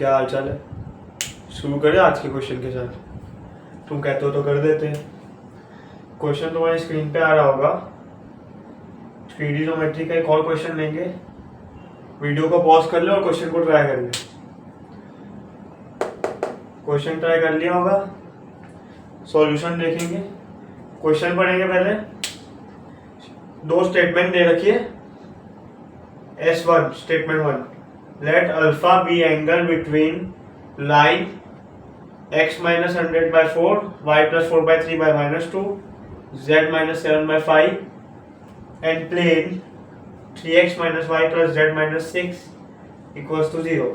क्या हाल चाल है? शुरू करें आज के क्वेश्चन के साथ। तुम कहते हो तो कर देते हैं। क्वेश्चन तुम्हारी स्क्रीन पे आ रहा होगा। 3D ज्योमेट्री का एक और क्वेश्चन लेंगे। वीडियो को पॉज कर ले और क्वेश्चन को ट्राई कर ले। क्वेश्चन ट्राई कर लिया होगा, सॉल्यूशन देखेंगे। क्वेश्चन पढ़ेंगे पहले। दो स्टेटमेंट दे रखी है। S1 statement 1, let alpha be angle between line x minus 100 by 4, y plus 4 by 3 by minus 2, z minus 7 by 5 and plane 3x minus y plus z minus 6 equals to 0.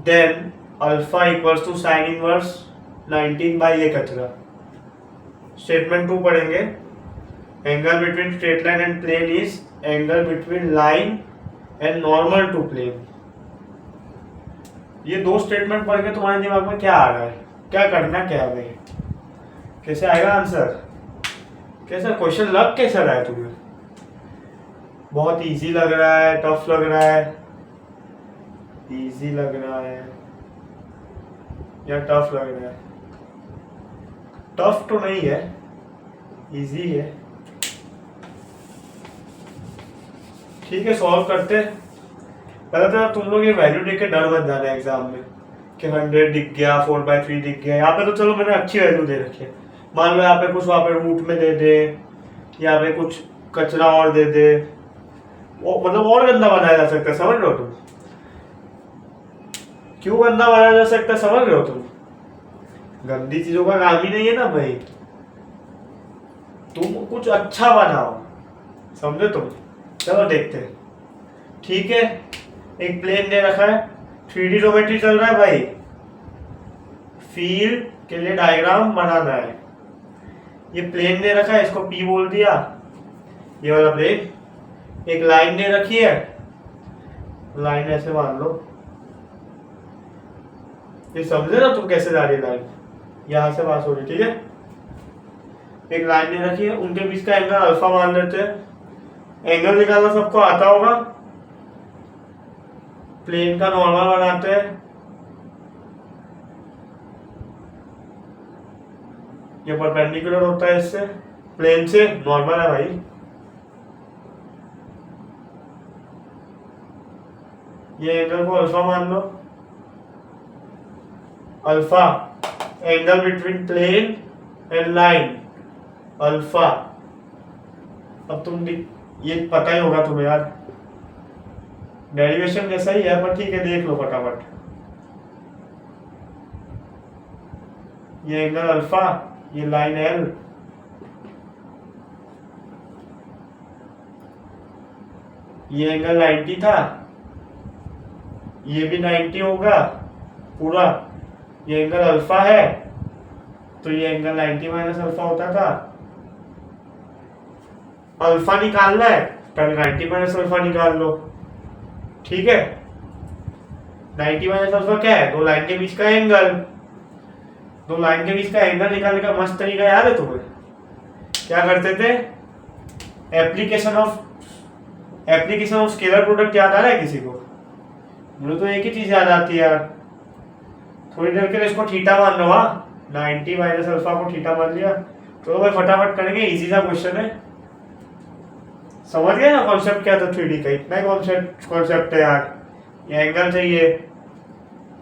Then alpha equals to sin inverse 19 by ये कचरा। Statement 2 पढ़ेंगे। Angle between straight line and plane is angle between line and normal to plane. ये दो statement पढ़ के तुम्हारे दिमाग में क्या आ रहा है? क्या करना क्या है भाई? कैसे आएगा आंसर? कैसा क्वेश्चन लग कैसा रहा है तुम्हें? बहुत इजी लग रहा है, टफ लग रहा है? इजी लग रहा है या टफ लग रहा है? टफ तो नहीं है, इजी है। ठीक है, सॉल्व करते हैं। पहले तो तुम लोग ये वैल्यू देख के डर मत जाना एग्जाम में कि 100 दिख गया, 4/3 दिख गया। यहाँ पे तो चलो मैंने अच्छी वैल्यू दे रखी है। मान लो यहाँ पे कुछ वहाँ पे रूट में दे दे, यहाँ पे कुछ कचरा और दे दे, वो मतलब और गंदा बनाया जा सकता है। समझ रहे हो तुम? क्यों गंदा बनाया जा सकता है समझ रहे हो तुम? गंदी चीजों का काम ही नहीं है ना भाई। तुम कुछ अच्छा बनाओ, समझे तुम? चलो देखते हैं। ठीक है, एक प्लेन दे रखा है, 3D ज्योमेट्री चल रहा है भाई। फील्ड के लिए डायग्राम बनाना है। ये प्लेन दे रखा है, इसको P बोल दिया, ये वाला प्लेन। एक लाइन दे रखी है, लाइन ऐसे मान लो। ये समझे ना तुम कैसे जा रही है लाइन? यहां से पास हो रही, ठीक है। एक लाइन दे रखी है, उनके बीच का एंगल अल्फा मान लेते हैं। एंगल निकालना सबको आता होगा। प्लेन का नॉर्मल बनाते हैं। ये परपेंडिकुलर होता है इससे, प्लेन से नॉर्मल है भाई। ये एंगल को अल्फा मान लो। Alpha angle between plane and line, alpha. अब तुम ये पता ही होगा तुम्हें यार, डेरिवेशन जैसा ही है, पर ठीक है देख लो फटाफट। ये एंगल अल्फा, ये लाइन एल, ये एंगल 90 था, ये भी 90 होगा पूरा। ये एंगल अल्फा है तो ये एंगल 90 माइनस अल्फा होता था। अल्फा निकालना है, पहले 90 माइनस अल्फा निकाल लो। ठीक है, 90 माइनस अल्फा क्या है? दो लाइन के बीच का एंगल। दो लाइन के बीच का एंगल निकालने का मस्त तरीका याद है तुम्हें? क्या करते थे? एप्लीकेशन ऑफ स्केलर प्रोडक्ट याद आ रहा है किसी को? मुझे तो एक ही चीज याद आती है यार। थोड़ी देर के लिए इसको थीटा मान लो। 90 माइनस अल्फा को थीटा मान लिया। तो भाई फटाफट करेंगे, इजी सा क्वेश्चन है। समझ गए ना कॉन्सेप्ट क्या था 3D का? इतना ही कॉन्सेप्ट है यार। ये एंगल चाहिए,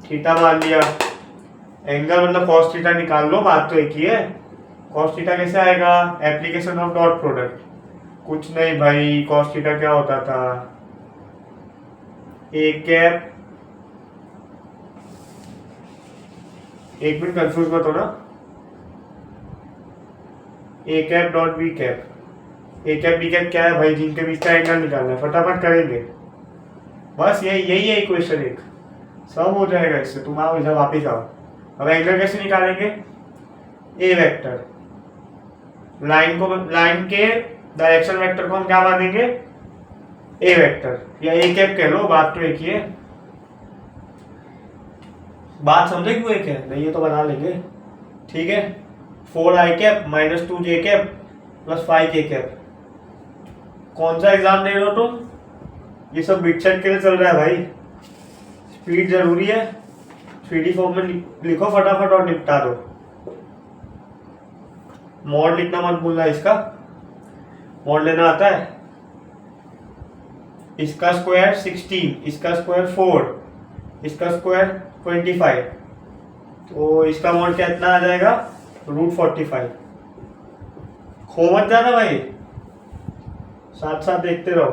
थीटा मान लिया। एंगल मतलब कॉस थीटा निकाल लो, बात तो एक ही है। कॉस थीटा कैसे आएगा? Application of dot product. कुछ नहीं भाई, कॉस थीटा क्या होता था? ए कैप, एक मिनट कंफ्यूज मत हो ना। A cap dot B cap. A cap B cap क्या है भाई? जिनके बीच का एंगल निकालना है। फटाफट करेंगे, बस यही है इक्वेशन एक। सब हो जाएगा इससे। तुम आओ इधर वापिस आओ। अब एंगल कैसे निकालेंगे? ए वेक्टर, लाइन के डायरेक्शन वेक्टर को हम क्या मानेंगे? ए वेक्टर या ए कैप कह लो, बात तो एक ही है। बात समझे क्यों एक है? नहीं ये तो बना लेंगे। ठीक है, 4i cap minus 2j cap plus 5k cap. कौन सा एग्जाम दे रहे हो तुम? ये सब बिट सेट के लिए चल रहा है भाई। स्पीड जरूरी है, 3D फॉर्म में लिखो फटाफट और निपटा दो। मॉड लिखना मत भूलना, इसका मॉड लेना आता है। इसका स्क्वायर 16, इसका स्क्वायर 4, इसका स्क्वायर 25, तो इसका मॉड कितना आ जाएगा, √45। खो मत जाना भाई, साथ साथ देखते रहो।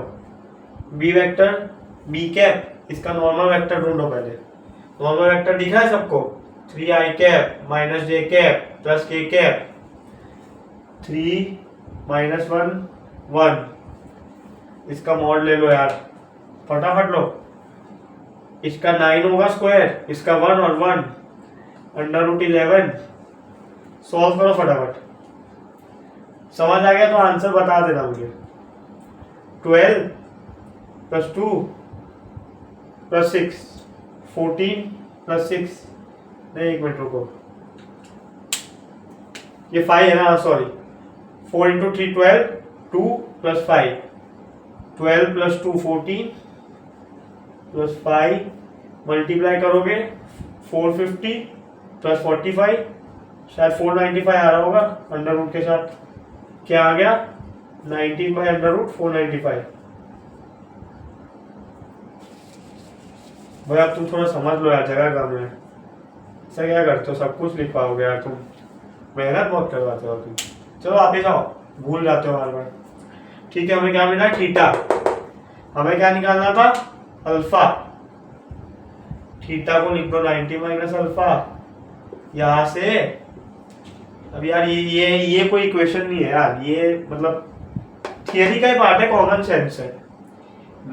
बी वेक्टर बी कैप, इसका नॉर्मल वेक्टर ढूंढो पहले। नॉर्मल वेक्टर दिखा है सबको, 3i cap minus j cap plus k cap, 3 -1 1। इसका मॉड ले लो यार, फटाफट लो। इसका 9 होगा स्क्वायर, इसका 1 और 1 √11। सॉल्व करो फटाफट। समझ आ गया तो आंसर बता देना मुझे। 12 + 2 + 6, 14 + 6, नहीं एक मिनट रुको, ये 5 है ना, सॉरी। 4 × 3 12, 2 + 5, 12 + 2 14 + 5 मल्टीप्लाई करोगे 450 + 45, शायद 495 आ रहा होगा अंडर रूट के साथ। क्या आ गया, 19/√495। भाई अब तुम थोड़ा समझ लो यार, जगह कम है। ऐसा क्या करते हो, सब कुछ लिख पाओगे यार तुम, मेहनत बहुत करवाते हो तुम। चलो वापिस आओ, भूल जाते हो बार बार। ठीक है, हमें क्या मिला, थीटा। हमें क्या निकालना था, अल्फा। थीटा को लिख दो 90 - अल्फा यहां से। अब यार ये कोई इक्वेशन नहीं है यार, ये मतलब थियरी का ही पार्ट है, कॉमन सेंस है।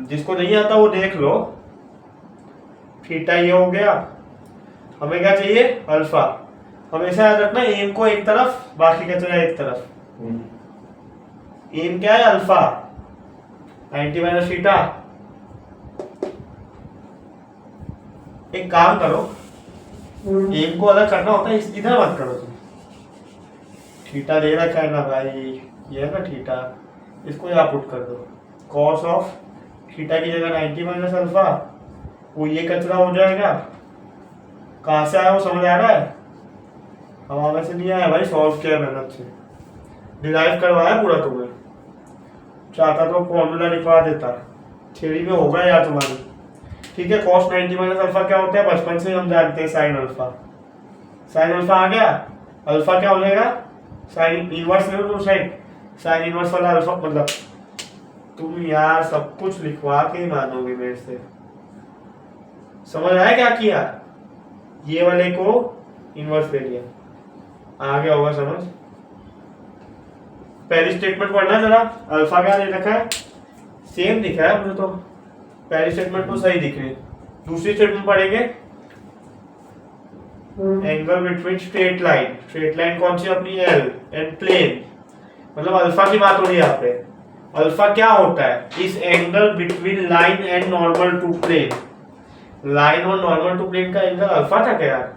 जिसको नहीं आता वो देख लो। थीटा ये हो गया, हमें क्या चाहिए, अल्फा। हमेशा याद रखना, एम को एक तरफ, बाकी का चला एक तरफ। एम क्या है, अल्फा। 90 - थीटा। एक काम करो, एम को अलग करना होता है, इधर मत करो तुम। थीटा दे रखा है ना भाई, ये है ना थीटा, इसको यहाँ पुट कर दो। कॉस ऑफ थीटा की जगह 90 - अल्फा, वो ये कचरा हो जाएगा। कहाँ से आया वो समझ आ रहा है, हमारे से नहीं आया भाई, सॉल्व किया मेहनत से, डिराइव करवाया पूरा तुम्हें। चाहता तो फॉर्मूला लिखवा देता, थ्योरी में होगा यार तुम्हारी। ठीक है, कॉस 90 - अल्फा क्या होता है, बचपन से हम जानते हैं, साइन अल्फा। साइन अल्फा आ गया, अल्फा क्या हो जाएगा, साइन इनवर्स ले लो, साइन इनवर्स वाला अल्फा। मतलब तुम यार सब कुछ लिखवा के मानोगे मेरे से। समझ आया क्या किया, ये वाले को इनवर्स ले लिया, आ गया होगा समझ। पहली स्टेटमेंट पढ़ना जरा, अल्फा क्या दे रखा है, सेम दिख रहा है मुझे तो, पहली स्टेटमेंट तो सही दिख रही है। दूसरी स्टेटमेंट पढ़ेंगे, एंगल बिटवीन स्ट्रेट लाइन कौन सी अपनी, एल, एंड प्लेन। मतलब अल्फा की बात हो रही है यहाँ पे। अल्फा क्या होता है, इस angle between line and normal to plane. Line और नॉर्मल टू प्लेन का एंगल अल्फा था क्या यार,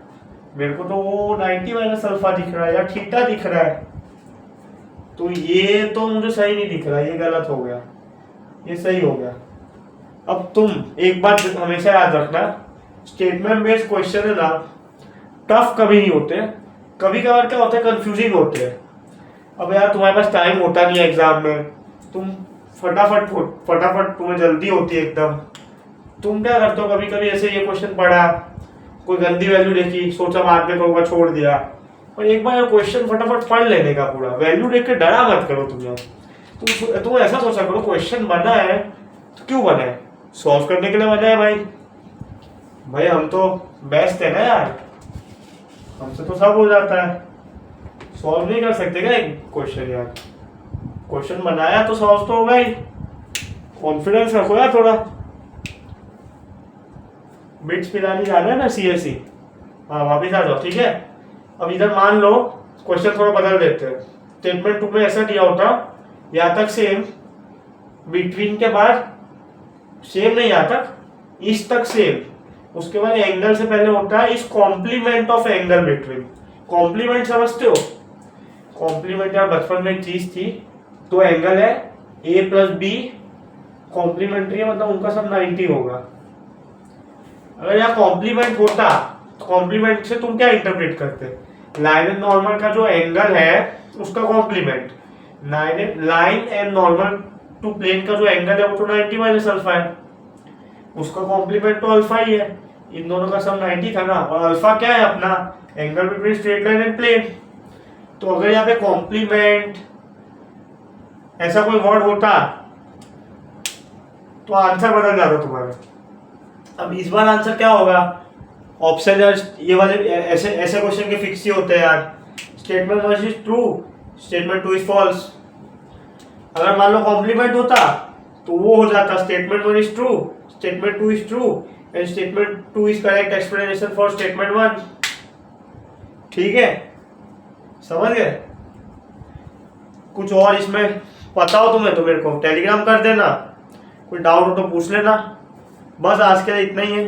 मेरे को तो वो 90 - अल्फा दिख रहा है यार, थीटा दिख रहा है। तो ये तो मुझे सही नहीं दिख रहा, ये गलत हो गया, ये सही हो गया। अब तुम एक बात हमेशा याद रखना, स्टेटमेंट बेस्ड क्वेश्चन है ना, टफ कभी नहीं होते, कभी कभार क्या होता है, कंफ्यूजिंग होते हैं। अब यार तुम्हारे पास टाइम होता नहीं है एग्जाम में, तुम फटाफट तुम्हें जल्दी होती है एकदम, तुम क्या करते हो, कभी कभी ऐसे ये क्वेश्चन पढ़ा, कोई गंदी वैल्यू देखी, सोचा बाद में कहूँगा, छोड़ दिया। और एक बार क्वेश्चन फटाफट पढ़ लेने का, पूरा वैल्यू देख के डरा मत करो तुम यार। तुम ऐसा सोचा करो, क्वेश्चन बना है तो क्यों बना है, सॉल्व करने के लिए बना है भाई हम तो बेस्ट है ना यार, हमसे तो सब हो जाता है। सॉल्व नहीं कर सकते क्या एक क्वेश्चन यार, क्वेश्चन बनाया तो सॉल्व तो होगा ही, कॉन्फिडेंस रखो यार थोड़ा। बिट्स पिलानी जा रहा है ना CSE, हाँ वापिस आ जाओ। ठीक है, अब इधर मान लो क्वेश्चन थोड़ा बदल देते हैं। स्टेटमेंट 2 में ऐसा दिया होता, यहाँ तक सेम, बिटवीन के बाद सेम नहीं, यहाँ तक इस तक सेम, उसके बाद एंगल से पहले होता है इस complement of angle between. Complement समझते हो, कॉम्प्लीमेंट यार बचपन में एक चीज थी, तो एंगल है A + B, कॉम्प्लीमेंट्री है, मतलब उनका सब 90 होगा। अगर यहाँ कॉम्प्लीमेंट होता तो कॉम्प्लीमेंट से तुम क्या इंटरप्रेट करते? लाइन एंड नॉर्मल का जो एंगल है उसका complement, line and normal to plane का जो एंगल है वो तो 90 माइनस अल्फा है, उसका कॉम्प्लीमेंट तो अल्फा ही है। इन दोनों का सम 90 था ना, और अल्फा क्या है अपना? Angle between straight line and plane. तो अगर यहाँ पे कॉम्प्लीमेंट ऐसा कोई वर्ड होता तो आंसर बदल जाता तुम्हारा। अब इस बार आंसर क्या होगा? ऑप्शन ये वाले ऐसे ऐसे क्वेश्चन के फिक्स ही होते हैं यार। Statement 1 is true, statement 2 is false. अगर मान लो कॉम्प्लीमेंट होता तो वो हो जाता statement 1 is true, statement 2 is true and statement 2 is correct explanation for statement 1। ठीक है, समझ गए? कुछ और इसमें पता हो तुम्हें तो मेरे को टेलीग्राम कर देना, कोई डाउट हो तो पूछ लेना। बस आज के लिए इतना ही है।